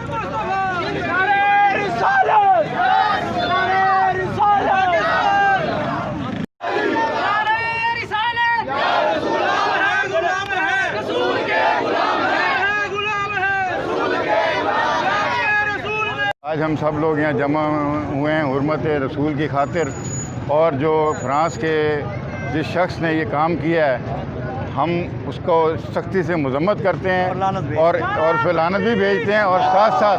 आज हम सब लोग यहाँ जमा हुए हैं हुर्मत रसूल की खातिर, और जो फ्रांस के जिस शख्स ने ये काम किया है हम उसको सख्ती से मजम्मत करते हैं और उस पर लानत भी भेजते हैं, और साथ साथ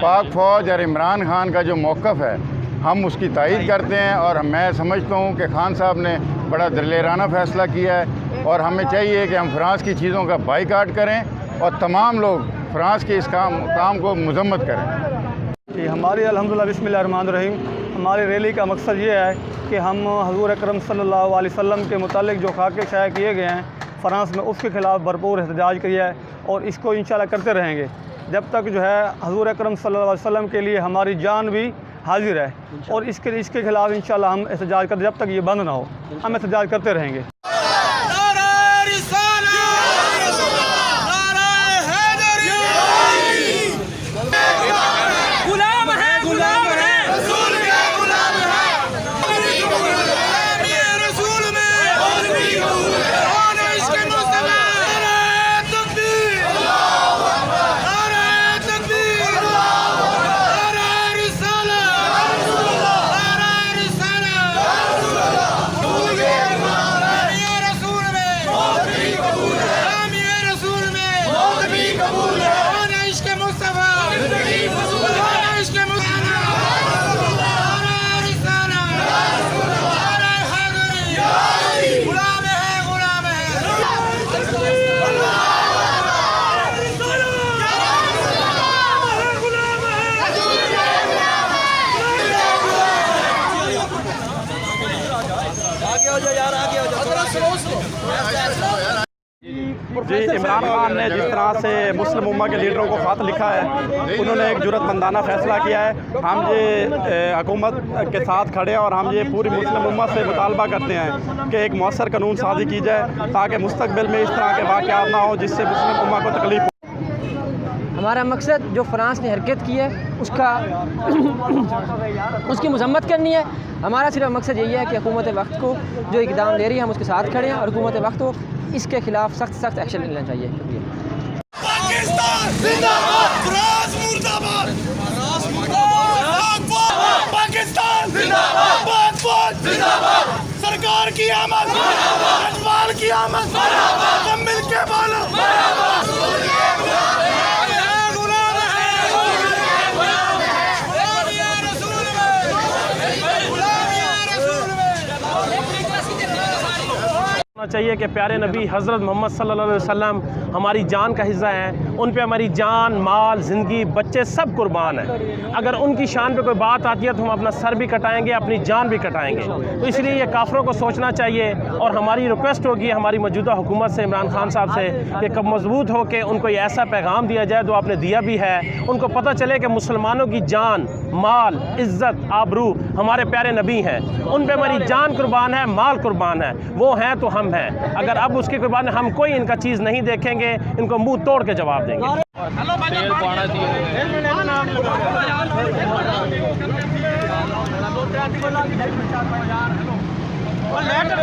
पाक फ़ौज और इमरान खान का जो मौक़िफ़ है हम उसकी तायीद करते हैं। और मैं समझता हूँ कि खान साहब ने बड़ा दिलेराना फ़ैसला किया है और हमें चाहिए कि हम फ्रांस की चीज़ों का बाइकाट करें और तमाम लोग फ्रांस के इस काम को मजम्मत करें। हमारी अल्हम्दुलिल्लाह बिस्मिल्लाहिर्रहमानिर्रहीम हमारी रैली का मकसद ये है कि हम हज़ूर अकरम सल्लल्लाहु अलैहि वसल्लम के मुतालिक जो खाके शाया किए गए हैं फ़्रांस में, उसके ख़िलाफ़ भरपूर एहतजाज किया है और इसको इंशाल्लाह करते रहेंगे जब तक जो है हज़ूर अकरम सल्लल्लाहु अलैहि वसल्लम के लिए हमारी जान भी हाजिर है। और इसके ख़िलाफ़ इंशाल्लाह हम एहतजाज करते, जब तक ये बंद ना हो हम एहतजाज करते रहेंगे। जी, इमरान खान ने जिस तरह से मुस्लिम उम्मा के लीडरों को ख़त लिखा है, उन्होंने एक जुर्रतमंदाना फ़ैसला किया है। हम ये हुकूमत के साथ खड़े हैं और हम ये पूरी मुस्लिम उम्मा से मुतालबा करते हैं कि एक मौसर कानून साजी की जाए ताकि मुस्तकबिल में इस तरह के वाक़यात ना हो जिससे मुस्लिम उम्मा को तकलीफ हो। हमारा मकसद जो फ्रांस ने हरकत की है उसकी मजम्मत करनी है। हमारा सिर्फ मकसद यही है कि हुकूमत वक्त को जो इक़दाम ले रही है हम उसके साथ खड़े हैं और हुकूमत वक्त को इसके खिलाफ सख्त एक्शन लेना चाहिए। पाकिस्तान जिंदाबाद, फ्रांस मुर्दाबाद, पाकिस्तान जिंदाबाद, पाक फौज जिंदाबाद, सरकार की आमद, रजवाल की आमद, सब मिलके बोलो चाहिए कि प्यारे नबी हज़रत मोहम्मद सल्लल्लाहु अलैहि वसल्लम हमारी जान का हिस्सा हैं, उन पे हमारी जान, माल, ज़िंदगी, बच्चे सब कुर्बान हैं। अगर उनकी शान पे कोई बात आती है तो हम अपना सर भी कटाएंगे, अपनी जान भी कटाएंगे। तो इसलिए ये काफिरों को सोचना चाहिए और हमारी रिक्वेस्ट होगी हमारी मौजूदा हुकूमत से, इमरान खान साहब से, कि कब मजबूत हो के उनको ये ऐसा पैगाम दिया जाए जो आपने दिया भी है। उनको पता चले कि मुसलमानों की जान, माल, इज़्ज़त, आबरू हमारे प्यारे नबी हैं, उन पे हमारी जान कुर्बान है, माल कुर्बान है, वो हैं तो हम हैं। अगर अब उसके कुर्बान हम कोई इनका चीज़ नहीं देखेंगे, इनको मुंह तोड़ के जवाब देंगे। लेटर